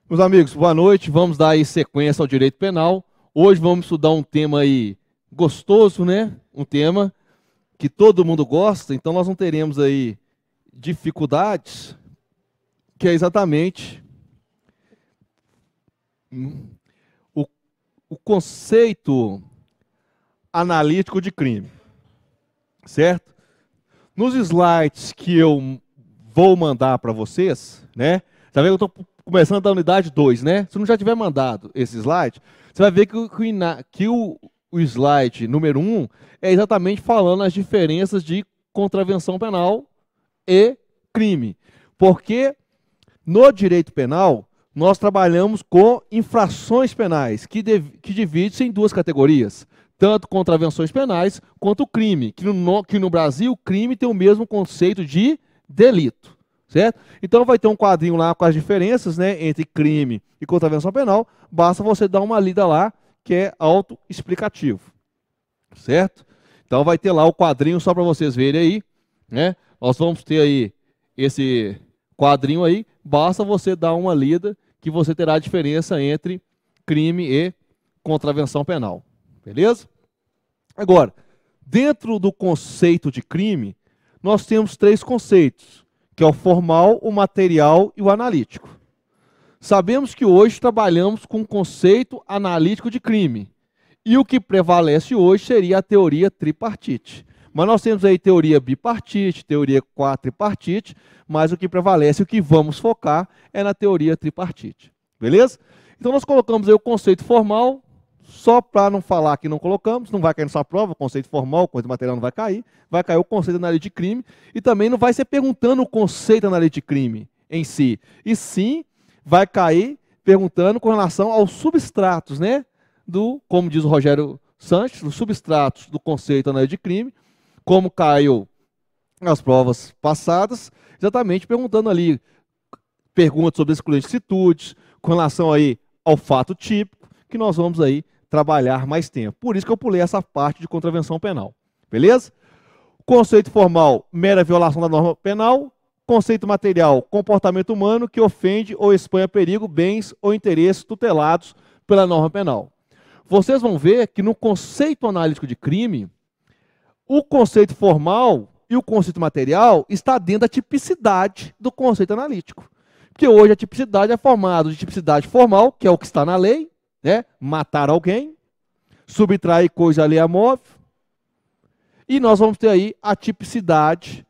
Meus amigos, boa noite. Vamos dar aí sequência ao direito penal. Hoje vamos estudar um tema aí gostoso, né? Um tema que todo mundo gosta, então nós não teremos aí dificuldades, que é exatamente o, o conceito analítico de crime, certo? Nos slides que eu vou mandar para vocês, né? Tá vendo? Eu estou começando da unidade 2, né? Se não já tiver mandado esse slide, você vai ver que o slide número 1 é exatamente falando as diferenças de contravenção penal e crime. Porque no direito penal, nós trabalhamos com infrações penais, que divide-se em duas categorias. Tanto contravenções penais quanto crime. Que no Brasil, o crime tem o mesmo conceito de delito. Certo? Então vai ter um quadrinho lá com as diferenças, né, entre crime e contravenção penal. Basta você dar uma lida lá, que é autoexplicativo. Certo? Então vai ter lá o quadrinho só para vocês verem aí, né? Nós vamos ter aí esse quadrinho aí, basta você dar uma lida que você terá a diferença entre crime e contravenção penal. Beleza? Agora, dentro do conceito de crime, nós temos três conceitos, que é o formal, o material e o analítico. Sabemos que hoje trabalhamos com o conceito analítico de crime. E o que prevalece hoje seria a teoria tripartite. Mas nós temos aí teoria bipartite, teoria quadripartite, mas o que prevalece, o que vamos focar é na teoria tripartite. Beleza? Então nós colocamos aí o conceito formal, só para não falar que não colocamos, não vai cair na sua prova, o conceito formal, o conceito material não vai cair o conceito analítico de crime, e também não vai ser perguntando o conceito analítico de crime em si, e sim vai cair perguntando com relação aos substratos, né? Como diz o Rogério Sanches, os substratos do conceito analítico de crime, como caiu nas provas passadas, exatamente perguntando ali perguntas sobre excludentes de licitudes, com relação aí ao fato típico, que nós vamos aí trabalhar mais tempo. Por isso que eu pulei essa parte de contravenção penal. Beleza? Conceito formal, mera violação da norma penal. Conceito material, comportamento humano que ofende ou expõe a perigo bens ou interesses tutelados pela norma penal. Vocês vão ver que no conceito analítico de crime, o conceito formal e o conceito material está dentro da tipicidade do conceito analítico. Porque hoje a tipicidade é formada de tipicidade formal, que é o que está na lei, né? Matar alguém, subtrair coisa alheia móvel, e nós vamos ter aí a tipicidade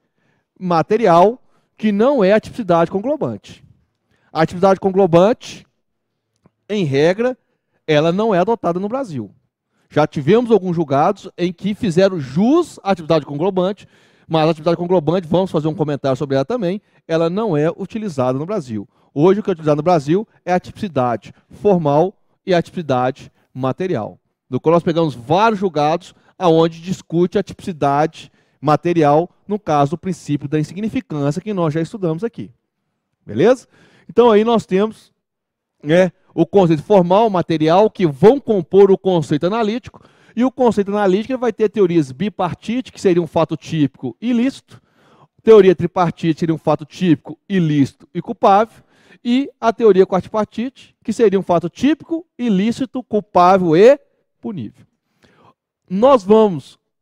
material, que não é a tipicidade conglobante. A tipicidade conglobante, em regra, ela não é adotada no Brasil. Já tivemos alguns julgados em que fizeram jus à atividade conglobante, mas a atividade conglobante, vamos fazer um comentário sobre ela também, ela não é utilizada no Brasil. Hoje o que é utilizado no Brasil é a tipicidade formal e a tipicidade material. Do qual nós pegamos vários julgados onde discute a tipicidade material, no caso do princípio da insignificância, que nós já estudamos aqui. Beleza? Então aí nós temos o conceito formal, material, que vão compor o conceito analítico, e o conceito analítico vai ter teorias bipartite, que seria um fato típico ilícito, teoria tripartite seria um fato típico ilícito e culpável, e a teoria quadripartite, que seria um fato típico, ilícito, culpável e punível.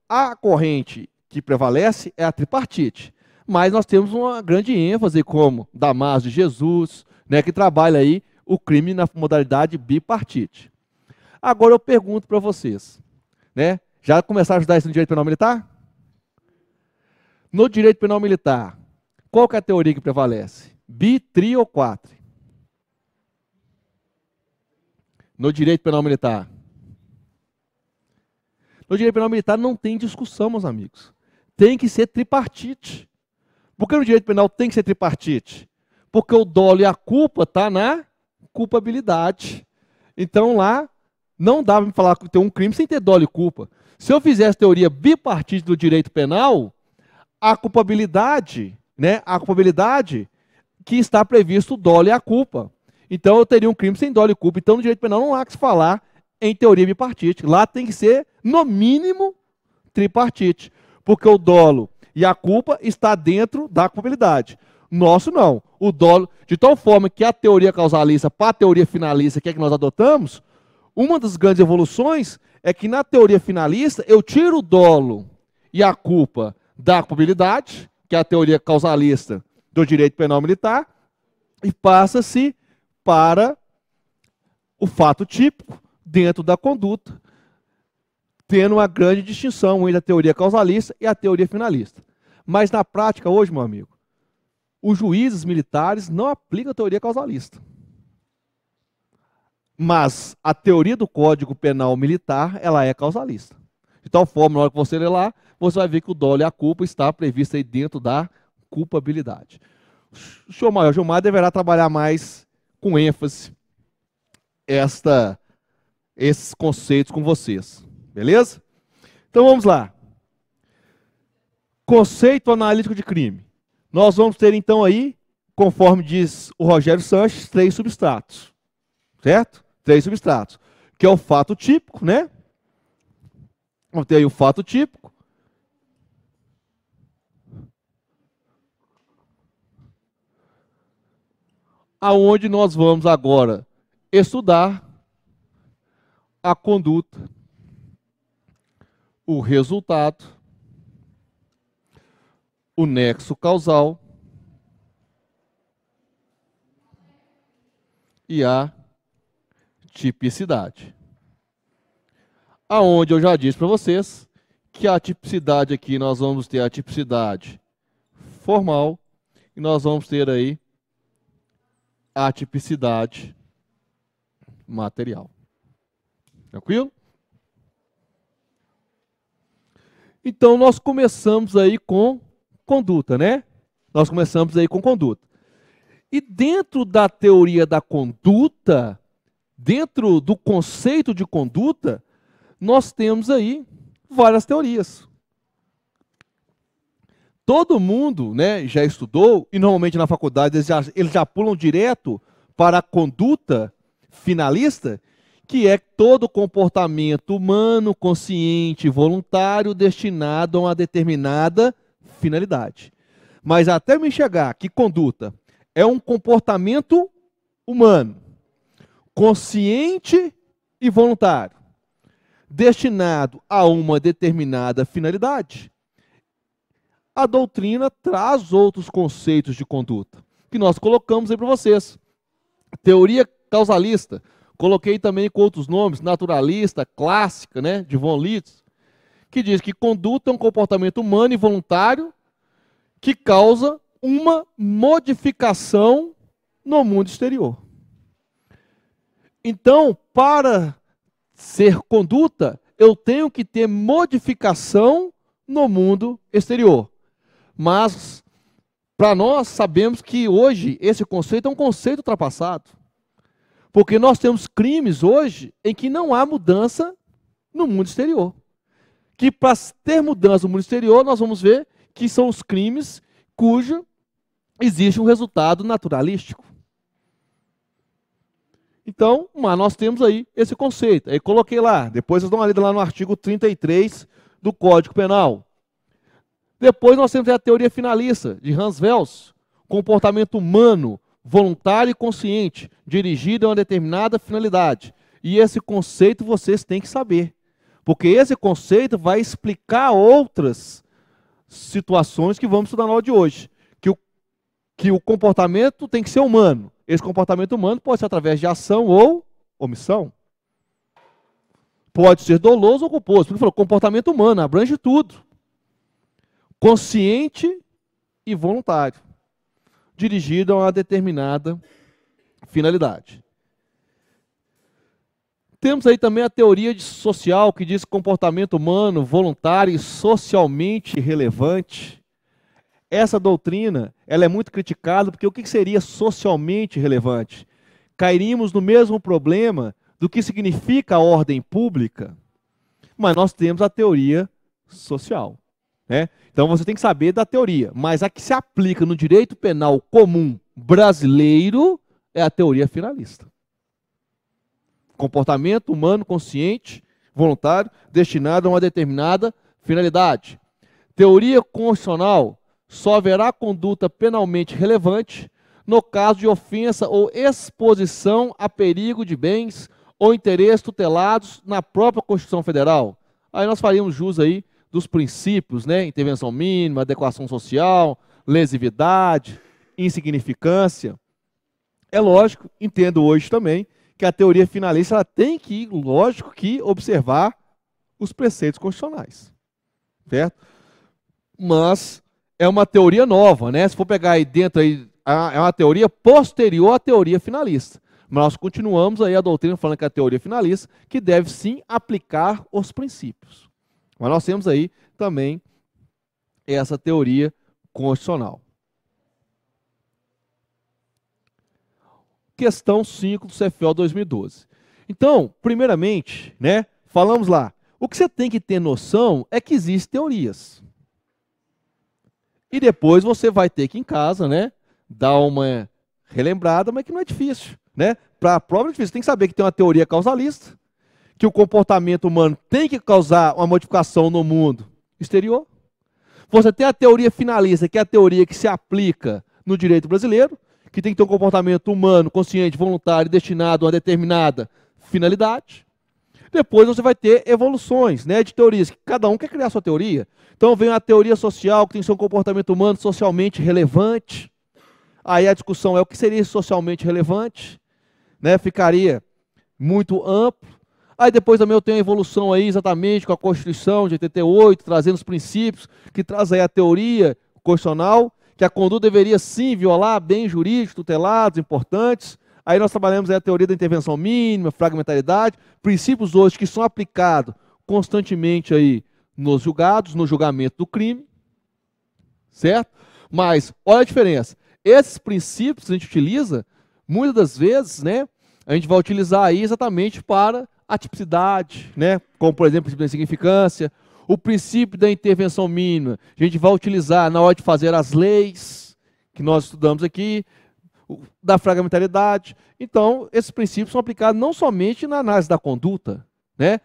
A corrente que prevalece é a tripartite, mas nós temos uma grande ênfase, como Damasio de Jesus, né, que trabalha aí o crime na modalidade bipartite. Agora eu pergunto para vocês, né, já começaram a estudar isso no direito penal militar? No direito penal militar, qual que é a teoria que prevalece? Bi, tri ou quatri? No direito penal militar. No direito penal militar não tem discussão, meus amigos. Tem que ser tripartite. Por que no direito penal tem que ser tripartite? Porque o dolo e a culpa está na culpabilidade. Então lá não dá para me falar que tem um crime sem ter dolo e culpa. Se eu fizesse teoria bipartite do direito penal, a culpabilidade, né, que está previsto o dolo e a culpa. Então eu teria um crime sem dolo e culpa. Então no direito penal não há que se falar em teoria bipartite. Lá tem que ser, no mínimo, tripartite. Porque o dolo e a culpa está dentro da culpabilidade. Nosso não. O dolo, de tal forma que a teoria causalista para a teoria finalista, que é que nós adotamos, uma das grandes evoluções é que na teoria finalista eu tiro o dolo e a culpa da culpabilidade, que é a teoria causalista do direito penal militar, e passa-se para o fato típico dentro da conduta, tendo uma grande distinção entre a teoria causalista e a teoria finalista. Mas na prática hoje, meu amigo, os juízes militares não aplicam a teoria causalista. Mas a teoria do Código Penal Militar, ela é causalista. De tal forma, na hora que você ler lá, você vai ver que o dolo e a culpa está prevista aí dentro da culpabilidade. O senhor Maior Gilmar deverá trabalhar mais com ênfase esses conceitos com vocês. Beleza? Então vamos lá. Conceito analítico de crime. Nós vamos ter então aí, conforme diz o Rogério Sanches, 3 substratos. Certo? 3 substratos. Que é o fato típico, né? Vamos ter aí o fato típico. Aonde nós vamos agora estudar a conduta, o resultado, o nexo causal e a tipicidade. Aonde eu já disse para vocês que a tipicidade aqui nós vamos ter a tipicidade formal e nós vamos ter aí a tipicidade material. Tranquilo? Então nós começamos aí com conduta, né? Nós começamos aí com conduta. E dentro da teoria da conduta, dentro do conceito de conduta, nós temos aí várias teorias. Todo mundo, né, já estudou, e normalmente na faculdade eles já pulam direto para a conduta finalista, que é todo comportamento humano, consciente e voluntário destinado a uma determinada finalidade. Mas até me chegar que conduta é um comportamento humano, consciente e voluntário, destinado a uma determinada finalidade, a doutrina traz outros conceitos de conduta, que nós colocamos aí para vocês. Teoria causalista, coloquei também com outros nomes, naturalista, clássica, né, de von Litz, que diz que conduta é um comportamento humano e voluntário que causa uma modificação no mundo exterior. Então, para ser conduta, eu tenho que ter modificação no mundo exterior. Mas, para nós, sabemos que hoje esse conceito é um conceito ultrapassado. Porque nós temos crimes hoje em que não há mudança no mundo exterior. Que para ter mudança no mundo exterior, nós vamos ver que são os crimes cujo existe um resultado naturalístico. Então, mas nós temos aí esse conceito. Aí coloquei lá, depois vocês dão uma lida lá no artigo 33 do Código Penal. Depois nós temos a teoria finalista, de Hans Wels, comportamento humano, voluntário e consciente, dirigido a uma determinada finalidade. E esse conceito vocês têm que saber, porque esse conceito vai explicar outras situações que vamos estudar na aula de hoje. Que o comportamento tem que ser humano. Esse comportamento humano pode ser através de ação ou omissão. Pode ser doloso ou culposo. Porque ele falou, comportamento humano, abrange tudo. Consciente e voluntário, dirigido a uma determinada finalidade. Temos aí também a teoria social, que diz que comportamento humano, voluntário e socialmente relevante. Essa doutrina, ela é muito criticada, porque o que seria socialmente relevante? Cairíamos no mesmo problema do que significa a ordem pública, mas nós temos a teoria social, né? Então você tem que saber da teoria, mas a que se aplica no direito penal comum brasileiro é a teoria finalista. Comportamento humano consciente, voluntário, destinado a uma determinada finalidade. Teoria constitucional só haverá conduta penalmente relevante no caso de ofensa ou exposição a perigo de bens ou interesses tutelados na própria Constituição Federal. Aí nós faríamos jus aí dos princípios, né? Intervenção mínima, adequação social, lesividade, insignificância. É lógico, entendo hoje também, que a teoria finalista ela tem que, lógico, que observar os preceitos constitucionais, certo? Mas é uma teoria nova, né? Se for pegar aí dentro, aí, é uma teoria posterior à teoria finalista. Mas nós continuamos aí a doutrina falando que é a teoria finalista, que deve sim aplicar os princípios. Mas nós temos aí também essa teoria constitucional. Questão 5 do CFO 2012. Então, primeiramente, né, falamos lá, o que você tem que ter noção é que existem teorias. E depois você vai ter que, em casa, né, dar uma relembrada, mas que não é difícil, né? Para a prova é difícil. Você tem que saber que tem uma teoria causalista, que o comportamento humano tem que causar uma modificação no mundo exterior. Você tem a teoria finalista, que é a teoria que se aplica no direito brasileiro, que tem que ter um comportamento humano, consciente, voluntário, destinado a uma determinada finalidade. Depois você vai ter evoluções, né, de teorias, que cada um quer criar a sua teoria. Então vem a teoria social, que tem que ser um comportamento humano socialmente relevante. Aí a discussão é o que seria socialmente relevante, né, ficaria muito amplo. Aí depois também eu tenho a evolução aí exatamente com a Constituição de 88, trazendo os princípios, que traz aí a teoria constitucional, que a conduta deveria sim violar bens jurídicos tutelados, importantes. Aí nós trabalhamos aí a teoria da intervenção mínima, fragmentaridade, princípios hoje que são aplicados constantemente aí nos julgados, no julgamento do crime, certo? Mas olha a diferença. Esses princípios que a gente utiliza, muitas das vezes, né, a gente vai utilizar aí exatamente para a tipicidade, né, como por exemplo o princípio da insignificância, o princípio da intervenção mínima, a gente vai utilizar na hora de fazer as leis, que nós estudamos aqui, da fragmentaridade. Então, esses princípios são aplicados não somente na análise da conduta, né?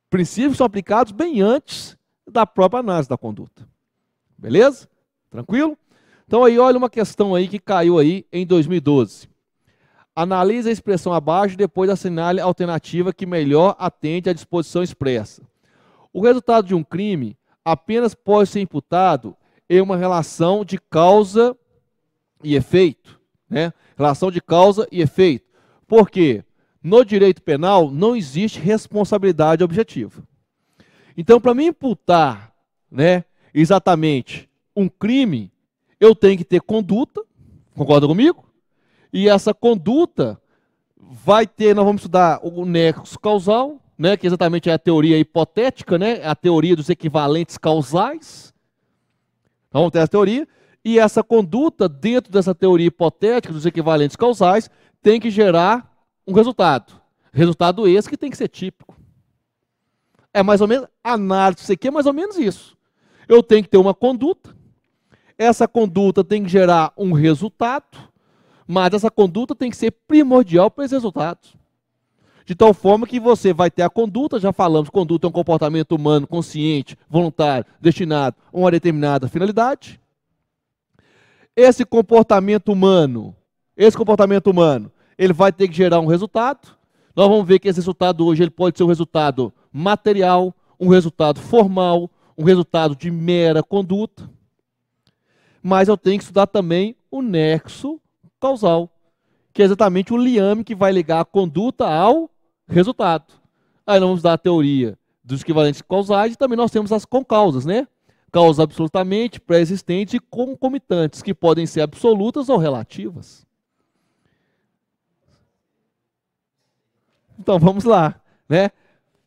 Princípios são aplicados bem antes da própria análise da conduta. Beleza? Tranquilo? Então aí olha uma questão aí que caiu aí em 2012. Analise a expressão abaixo e depois assinale a alternativa que melhor atende à disposição expressa. O resultado de um crime apenas pode ser imputado em uma relação de causa e efeito, né? Relação de causa e efeito. Por quê? No direito penal não existe responsabilidade objetiva. Então, para me imputar, né, exatamente um crime, eu tenho que ter conduta, concorda comigo? E essa conduta vai ter, nós vamos estudar o nexo causal, né, que exatamente é a teoria hipotética, né, a teoria dos equivalentes causais. Então, vamos ter essa teoria. E essa conduta, dentro dessa teoria hipotética dos equivalentes causais, tem que gerar um resultado. Resultado esse que tem que ser típico. É mais ou menos, a análise disso aqui é mais ou menos isso. Eu tenho que ter uma conduta, essa conduta tem que gerar um resultado, mas essa conduta tem que ser primordial para esse resultado. De tal forma que você vai ter a conduta, já falamos, conduta é um comportamento humano consciente, voluntário, destinado a uma determinada finalidade. Esse comportamento humano, ele vai ter que gerar um resultado. Nós vamos ver que esse resultado hoje ele pode ser um resultado material, um resultado formal, um resultado de mera conduta. Mas eu tenho que estudar também o nexo causal, que é exatamente o liame que vai ligar a conduta ao resultado. Aí nós vamos dar a teoria dos equivalentes causais e também nós temos as concausas, né? Causas absolutamente pré-existentes e concomitantes, que podem ser absolutas ou relativas. Então vamos lá, né?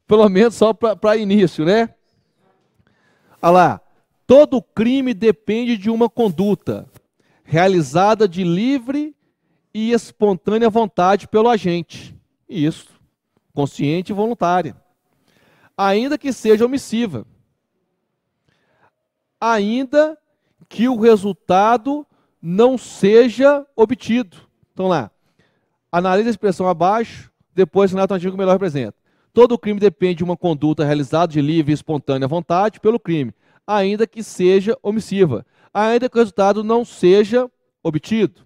Pelo menos só para início, né? Olha lá. Todo crime depende de uma conduta realizada de livre e espontânea vontade pelo agente. Isso, consciente e voluntária. Ainda que seja omissiva. Ainda que o resultado não seja obtido. Então lá, analise a expressão abaixo, depois assinale a alternativa que melhor representa. Todo crime depende de uma conduta realizada de livre e espontânea vontade pelo crime, ainda que seja omissiva. ainda que o resultado não seja obtido.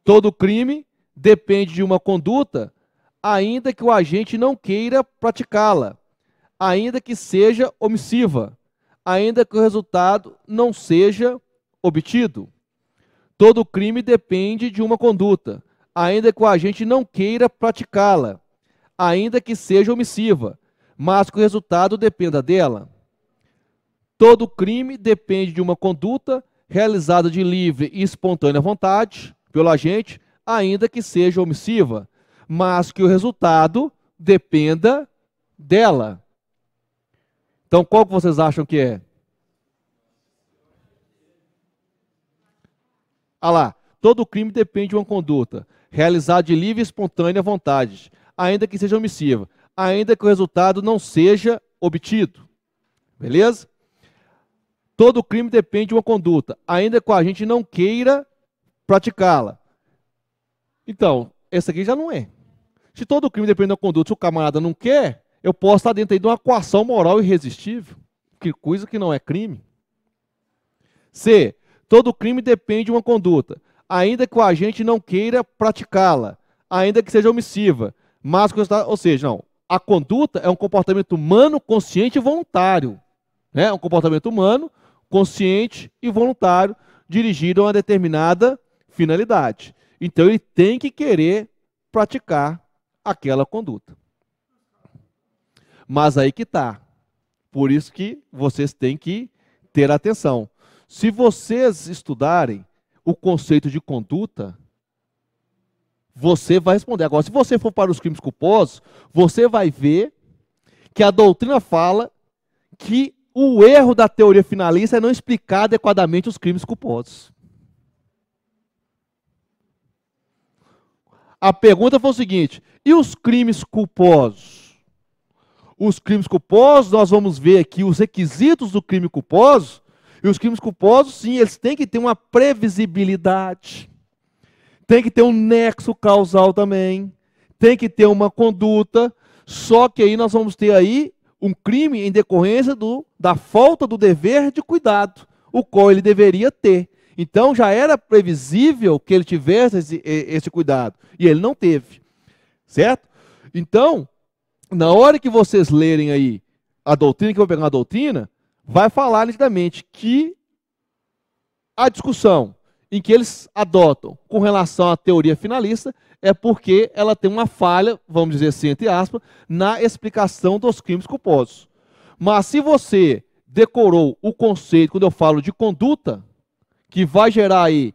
Todo crime depende de uma conduta, ainda que o agente não queira praticá-la, ainda que seja omissiva, ainda que o resultado não seja obtido. Todo crime depende de uma conduta, ainda que o agente não queira praticá-la, ainda que seja omissiva, mas que o resultado dependa dela. Todo crime depende de uma conduta realizada de livre e espontânea vontade pelo agente, ainda que seja omissiva, mas que o resultado dependa dela. Então, qual que vocês acham que é? Ah lá, todo crime depende de uma conduta realizada de livre e espontânea vontade, ainda que seja omissiva, ainda que o resultado não seja obtido. Beleza? Todo crime depende de uma conduta, ainda que a gente não queira praticá-la. Então, esse aqui já não é. Se todo crime depende de uma conduta, se o camarada não quer, eu posso estar dentro aí de uma coação moral irresistível, que coisa que não é crime. C. Todo crime depende de uma conduta, ainda que o agente não queira praticá-la, ainda que seja omissiva, mas que ou seja, não, a conduta é um comportamento humano consciente e voluntário, né? É um comportamento humano consciente e voluntário dirigido a uma determinada finalidade. Então ele tem que querer praticar aquela conduta. Mas aí que está. Por isso que vocês têm que ter atenção. Se vocês estudarem o conceito de conduta, você vai responder. Agora, se você for para os crimes culposos, você vai ver que a doutrina fala que o erro da teoria finalista é não explicar adequadamente os crimes culposos. A pergunta foi o seguinte: e os crimes culposos? Os crimes culposos, nós vamos ver aqui os requisitos do crime culposo. E os crimes culposos, sim, eles têm que ter uma previsibilidade. Tem que ter um nexo causal também. Tem que ter uma conduta. Só que aí nós vamos ter aí um crime em decorrência da falta do dever de cuidado, o qual ele deveria ter. Então já era previsível que ele tivesse esse cuidado. E ele não teve. Certo? Então, na hora que vocês lerem aí a doutrina, que eu vou pegar a doutrina, vai falar nitidamente que a discussão em que eles adotam com relação à teoria finalista é porque ela tem uma falha, vamos dizer assim, entre aspas, na explicação dos crimes culposos. Mas se você decorou o conceito, quando eu falo de conduta, que vai gerar aí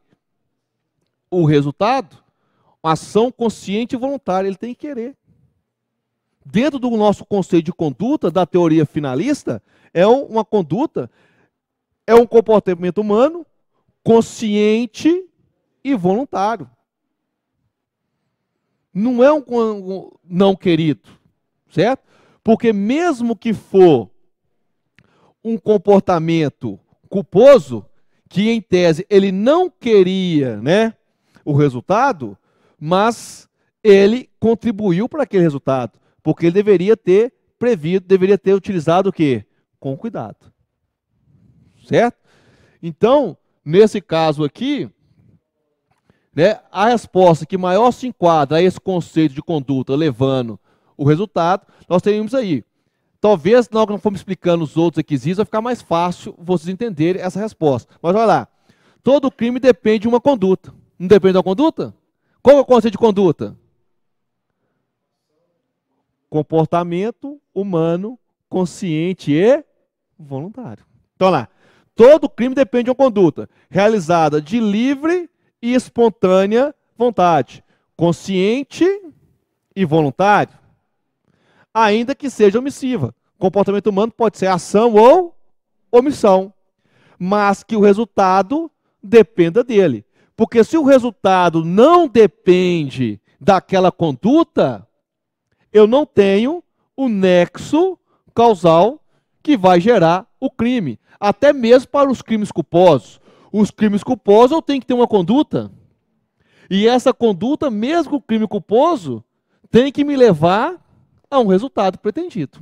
o resultado, ação consciente e voluntária, ele tem que querer. Dentro do nosso conceito de conduta, da teoria finalista, é uma conduta, é um comportamento humano consciente e voluntário. Não é um não querido, certo? Porque mesmo que for um comportamento culposo, que em tese ele não queria, né, o resultado, mas ele contribuiu para aquele resultado, porque ele deveria ter previsto, deveria ter utilizado o quê? Com cuidado. Certo? Então, nesse caso aqui, né, a resposta que maior se enquadra a esse conceito de conduta levando o resultado, nós teríamos aí. Talvez, na hora que nós formos explicando os outros requisitos, vai ficar mais fácil vocês entenderem essa resposta. Mas olha lá, todo crime depende de uma conduta. Não depende da conduta? Qual é o conceito de conduta? Comportamento humano consciente e voluntário. Então lá, todo crime depende de uma conduta realizada de livre e espontânea vontade, consciente e voluntário, ainda que seja omissiva. Comportamento humano pode ser ação ou omissão, mas que o resultado dependa dele. Porque se o resultado não depende daquela conduta, eu não tenho o nexo causal que vai gerar o crime. Até mesmo para os crimes culposos. Os crimes culposos eu tenho que ter uma conduta. E essa conduta, mesmo com o crime culposo, tem que me levar a um resultado pretendido.